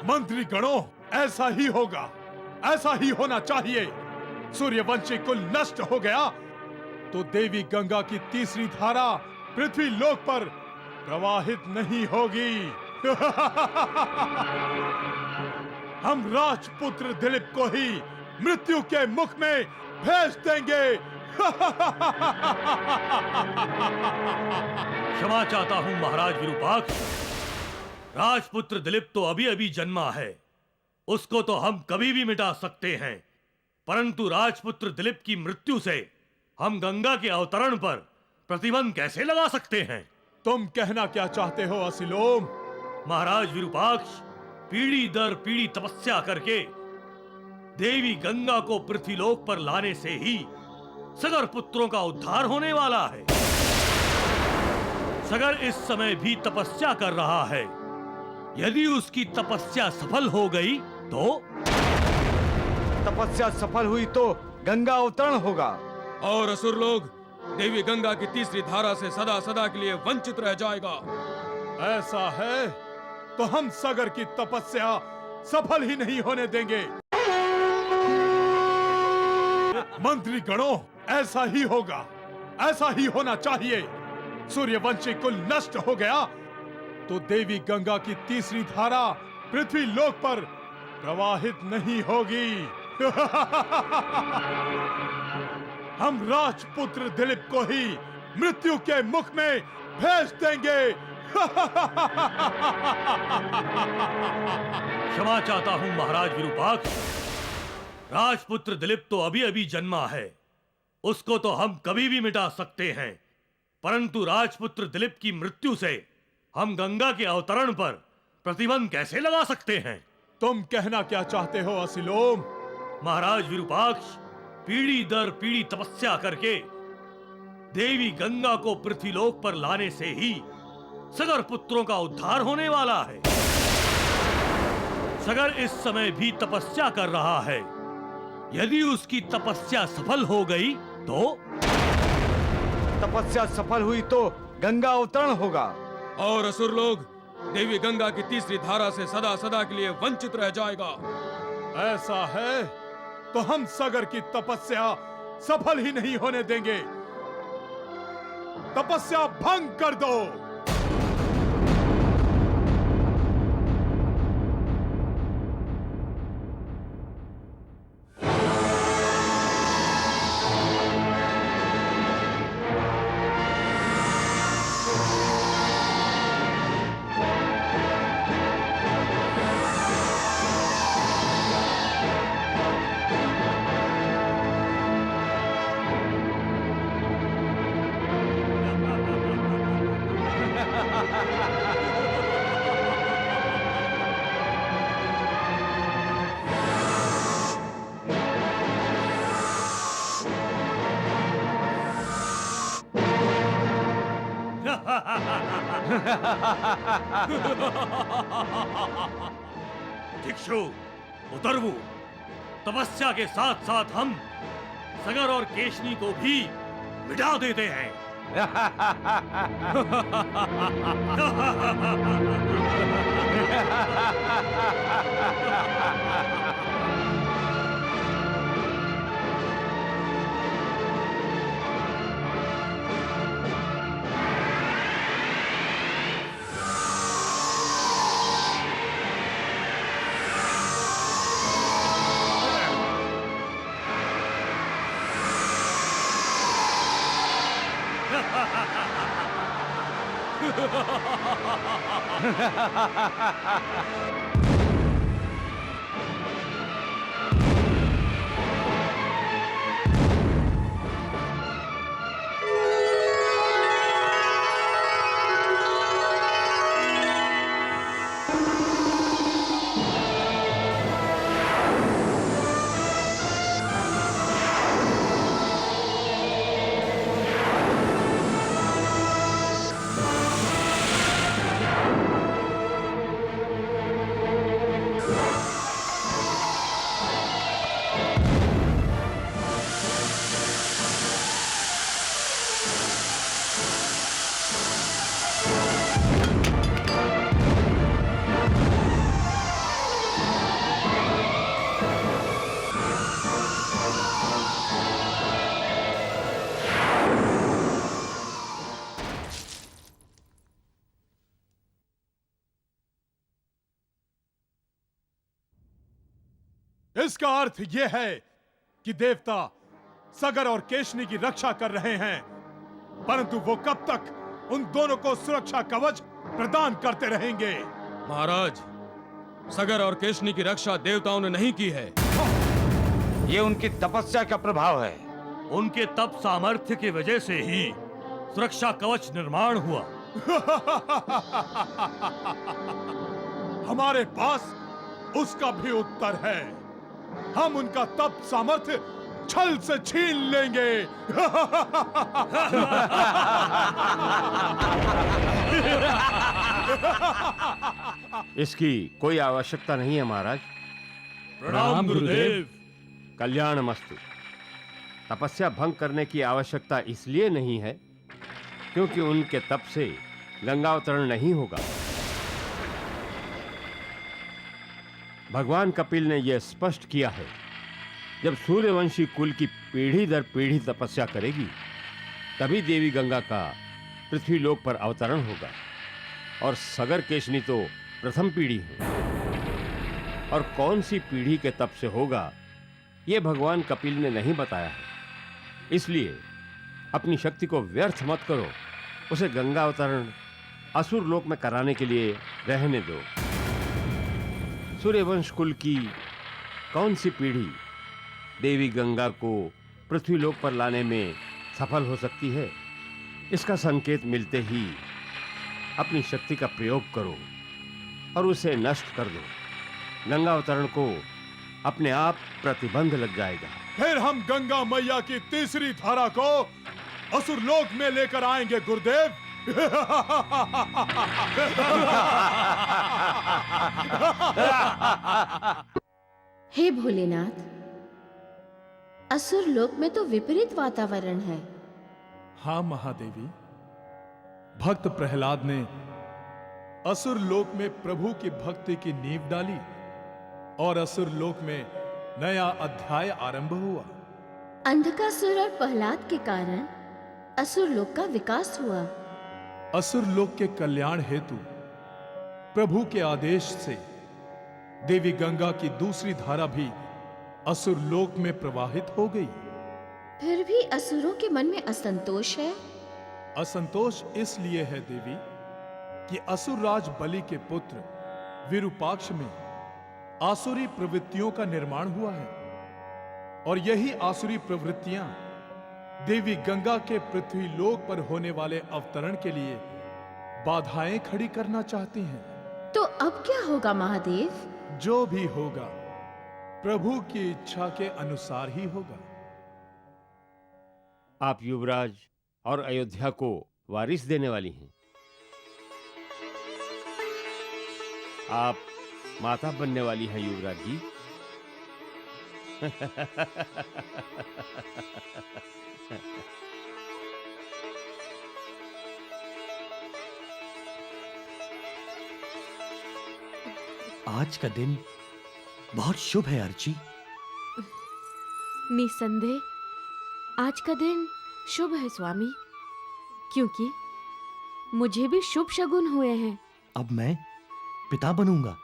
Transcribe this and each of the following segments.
मंत्री गणों, ऐसा ही होगा, ऐसा ही होना चाहिए। सूर्यवंशी कुल नष्ट हो गया तो देवी गंगा की तीसरी धारा पृथ्वी लोक पर प्रवाहित नहीं होगी। हम राजपुत्र दिलीप को ही मृत्यु के मुख में भेज देंगे। क्षमा चाहता हूं महाराज विरूपाक्ष। राजपुत्र दिलीप तो अभी अभी जन्मा है, उसको तो हम कभी भी मिटा सकते हैं, परंतु राजपुत्र दिलीप की मृत्यु से हम गंगा के अवतरण पर प्रतिबंध कैसे लगा सकते हैं? तुम कहना क्या चाहते हो असिलोम? महाराज विरूपाक्ष, पीढ़ी दर पीढ़ी तपस्या करके देवी गंगा को पृथ्वीलोक पर लाने से ही सगर पुत्रों का उद्धार होने वाला है। सगर इस समय भी तपस्या कर रहा है। यदि उसकी तपस्या सफल हो गई तो? तपस्या सफल हुई तो गंगा अवतरण होगा और असुर लोग देवी गंगा की तीसरी धारा से सदा सदा के लिए वंचित रह जाएगा। ऐसा है तो हम सगर की तपस्या सफल ही नहीं होने देंगे। मंत्री गणों, ऐसा ही होगा, ऐसा ही होना चाहिए। सूर्यवंशी कुल नष्ट हो गया तो देवी गंगा की तीसरी धारा पृथ्वी लोक पर प्रवाहित नहीं होगी। हम राजपुत्र दिलीप को ही मृत्यु के मुख में भेज देंगे। क्षमा चाहता हूं महाराज विरूपाक्ष। राजपुत्र दिलीप तो अभी अभी जन्मा है, उसको तो हम कभी भी मिटा सकते हैं, परंतु राजपुत्र दिलीप की मृत्यु से हम गंगा के अवतरण पर प्रतिबंध कैसे लगा सकते हैं? तुम कहना क्या चाहते हो असिलोम? महाराज विरूपाक्ष, पीढ़ी दर पीढ़ी तपस्या करके देवी गंगा को पृथ्वीलोक पर लाने से ही सगर पुत्रों का उद्धार होने वाला है। सगर इस समय भी तपस्या कर रहा है। यदि उसकी तपस्या सफल हो गई तो? तपस्या सफल हुई तो गंगा अवतरण होगा और असुर लोग देवी गंगा की तीसरी धारा से सदा सदा के लिए वंचित रह जाएगा। ऐसा है तो हम सगर की तपस्या सफल ही नहीं होने देंगे। तपस्या भंग कर दो। भिक्षु उतरवु, तपस्या के साथ साथ हम सगर और केशनी को भी मिटा देते हैं। इसका अर्थ यह है कि देवता सगर और केशनी की रक्षा कर रहे हैं, परंतु वो कब तक उन दोनों को सुरक्षा कवच प्रदान करते रहेंगे? महाराज, सगर और केशनी की रक्षा देवताओं ने नहीं की है। ये उनकी तपस्या का प्रभाव है। उनके तप सामर्थ्य की वजह से ही सुरक्षा कवच निर्माण हुआ। हमारे पास उसका भी उत्तर है। हम उनका तप सामर्थ्य छल से छीन लेंगे। इसकी कोई आवश्यकता नहीं है महाराज। प्रणाम गुरुदेव। कल्याण मस्तु। तपस्या भंग करने की आवश्यकता इसलिए नहीं है क्योंकि उनके तप से गंगावतरण नहीं होगा। भगवान कपिल ने यह स्पष्ट किया है, जब सूर्यवंशी कुल की पीढ़ी दर पीढ़ी तपस्या करेगी तभी देवी गंगा का पृथ्वीलोक पर अवतरण होगा। और सगर केशनी तो प्रथम पीढ़ी है, और कौन सी पीढ़ी के तप से होगा यह भगवान कपिल ने नहीं बताया है। इसलिए अपनी शक्ति को व्यर्थ मत करो, उसे गंगा अवतरण असुर लोक में कराने के लिए रहने दो। सूर्यवंश कुल की कौन सी पीढ़ी देवी गंगा को पृथ्वीलोक पर लाने में सफल हो सकती है? इसका संकेत मिलते ही अपनी शक्ति का प्रयोग करो और उसे नष्ट कर दो। गंगा अवतरण को अपने आप प्रतिबंध लग जाएगा। फिर हम गंगा मैया की तीसरी धारा को असुर लोक में लेकर आएंगे गुरुदेव। हे भोलेनाथ, असुर लोक में तो विपरीत वातावरण है। हाँ महादेवी, भक्त प्रहलाद ने असुर लोक में प्रभु की भक्ति की नींव डाली और असुर लोक में नया अध्याय आरंभ हुआ। अंधकासुर और प्रहलाद के कारण असुर लोक का विकास हुआ। असुर लोक के कल्याण हेतु प्रभु के आदेश से देवी गंगा की दूसरी धारा भी असुर लोक में प्रवाहित हो गई। फिर भी असुरों के मन में असंतोष है। असंतोष इसलिए है देवी कि असुर राज बलि के पुत्र विरूपाक्ष में आसुरी प्रवृत्तियों का निर्माण हुआ है, और यही आसुरी प्रवृत्तियां देवी गंगा के पृथ्वी लोक पर होने वाले अवतरण के लिए बाधाएं खड़ी करना चाहती हैं। तो अब क्या होगा महादेव? जो भी होगा प्रभु की इच्छा के अनुसार ही होगा। आप युवराज और अयोध्या को वारिस देने वाली हैं। आप माता बनने वाली हैं युवराज जी। आज का दिन बहुत शुभ है अर्ची। निसंदेह आज का दिन शुभ है स्वामी, क्योंकि मुझे भी शुभ शगुन हुए हैं। अब मैं पिता बनूंगा।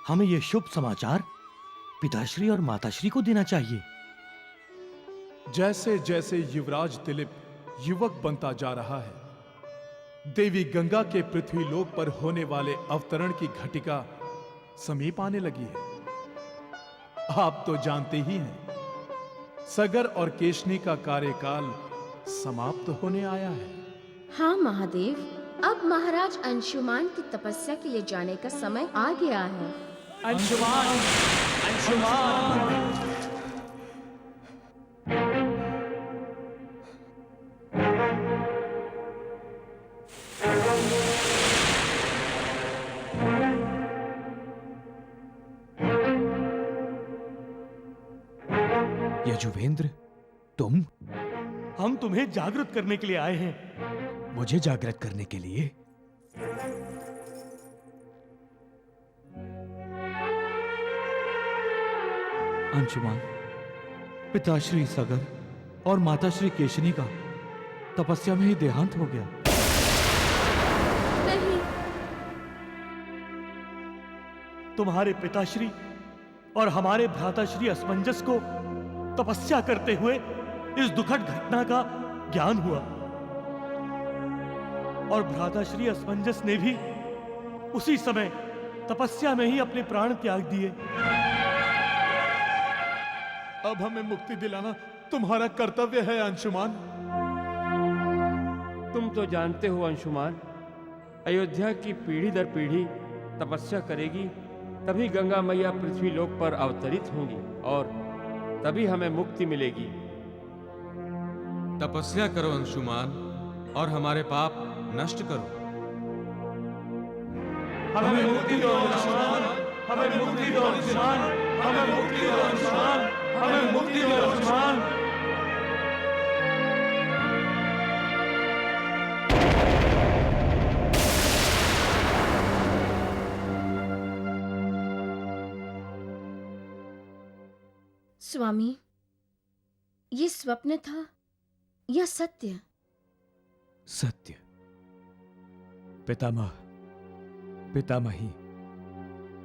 हमें यह शुभ समाचार पिताश्री और माताश्री को देना चाहिए। जैसे जैसे युवराज दिलीप युवक बनता जा रहा है, देवी गंगा के पृथ्वी लोक पर होने वाले अवतरण की घटिका समीप आने लगी है। आप तो जानते ही हैं, सगर और केशनी का कार्यकाल समाप्त होने आया है। हाँ महादेव, अब महाराज अंशुमान की तपस्या के लिए जाने का समय आ गया है। अंशुमान, अंशुमान। यजुवेंद्र, तुम? हम तुम्हें जागृत करने के लिए आए हैं। मुझे जागृत करने के लिए? अंशुमान, पिताश्री सगर और माताश्री केशनी का तपस्या में ही देहांत हो गया। नहीं, तुम्हारे पिताश्री और हमारे भ्राताश्री असमंजस को तपस्या करते हुए इस दुखद घटना का ज्ञान हुआ। और भ्राताश्री असमंजस ने भी उसी समय तपस्या में ही अपने प्राण त्याग दिए। अब हमें मुक्ति दिलाना तुम्हारा कर्तव्य है अंशुमान। तुम तो जानते हो अंशुमान, अयोध्या की पीढ़ी दर पीढ़ी तपस्या करेगी, तभी गंगा मैया पृथ्वी लोक पर अवतरित होंगी और तभी हमें मुक्ति मिलेगी। तपस्या करो अंशुमान और हमारे पाप नष्ट करो। हमें मुक्ति दो अंशुमान, हमें मुक्ति दो अंशुमान, हमें मुक्ति दो अंशुमान, हमें मुक्ति दो अंशुमान। स्वामी, ये स्वप्न था या सत्य? सत्य। पितामह, पितामही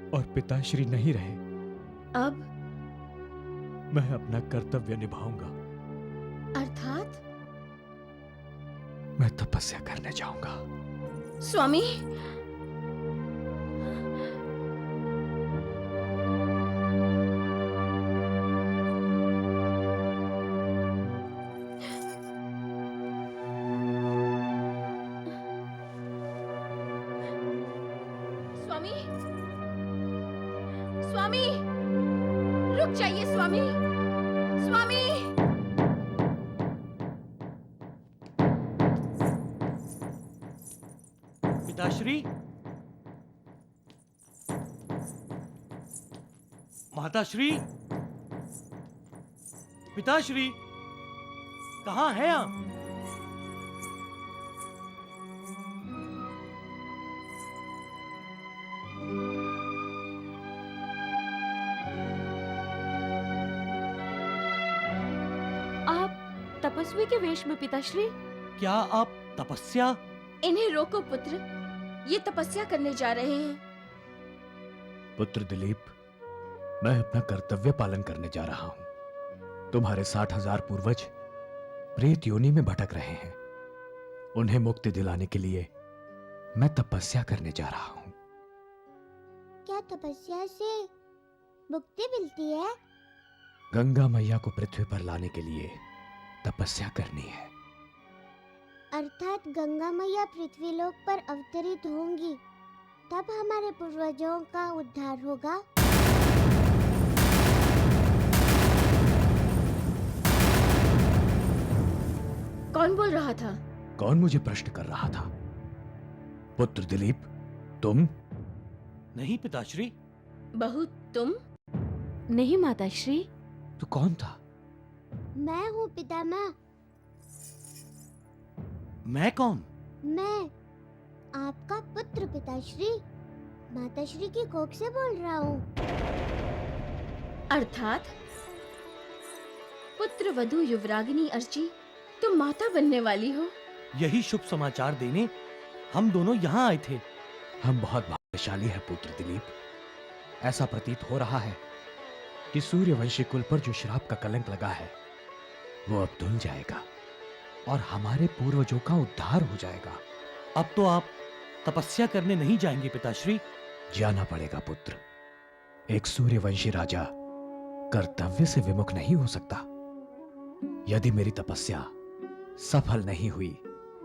और पिताश्री नहीं रहे। अब मैं अपना कर्तव्य निभाऊंगा। अर्थात? मैं तपस्या करने जाऊंगा। स्वामी, स्वामी, स्वामी, रुक जाइए स्वामी, स्वामी। पिताश्री, माताश्री, पिताश्री, कहाँ हैं आप? आप तपस्वी के वेश में पिताश्री? क्या आप तपस्या? इन्हें रोको पुत्र, ये तपस्या करने जा रहे हैं। पुत्र दिलीप, मैं अपना कर्तव्य पालन करने जा रहा हूं। तुम्हारे 60,000 पूर्वज प्रेत योनि में भटक रहे हैं। उन्हें मुक्ति दिलाने के लिए मैं तपस्या करने जा रहा हूं। क्या तपस्या से मुक्ति मिलती है? गंगा मैया को पृथ्वी पर लाने के लिए तपस्या करनी है। अर्थात गंगा मैया पृथ्वी लोक पर अवतरित होंगी, तब हमारे पूर्वजों का उद्धार होगा। कौन बोल रहा था? कौन मुझे प्रश्न कर रहा था? पुत्र दिलीप, तुम? नहीं पिताश्री। बहू, तुम? नहीं माताश्री। तो कौन था? मैं हूँ पितामह। मैं कौन? मैं आपका पुत्र पिताश्री, माताश्री की कोख से बोल रहा हूँ। अर्थात पुत्र वधू युवरागिनी अर्ची, तुम माता बनने वाली हो। यही शुभ समाचार देने हम दोनों यहाँ आए थे। हम बहुत भाग्यशाली हैं पुत्र दिलीप। ऐसा प्रतीत हो रहा है कि सूर्यवंशी कुल पर जो श्राप का कलंक लगा है वो अब धुल जाएगा और हमारे पूर्वजों का उद्धार हो जाएगा। अब तो आप तपस्या करने नहीं जाएंगे पिताश्री? जाना पड़ेगा पुत्र। एक सूर्यवंशी राजा कर्तव्य से विमुख नहीं हो सकता। यदि मेरी तपस्या सफल नहीं हुई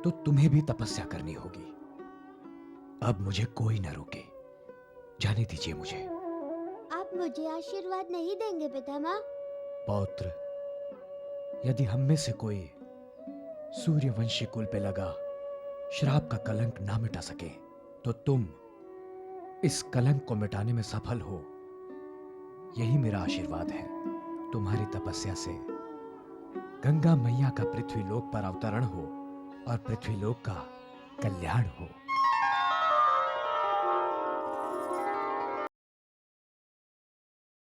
तो तुम्हें भी तपस्या करनी होगी। अब मुझे कोई न रोके, जाने दीजिए मुझे। आप मुझे आशीर्वाद नहीं देंगे पितामह? पौत्र, यदि हम में से कोई सूर्यवंशी कुल पे लगा श्राप का कलंक ना मिटा सके तो तुम इस कलंक को मिटाने में सफल हो, यही मेरा आशीर्वाद है। तुम्हारी तपस्या से गंगा मैया का पृथ्वी लोक पर अवतरण हो और पृथ्वी लोक का कल्याण हो।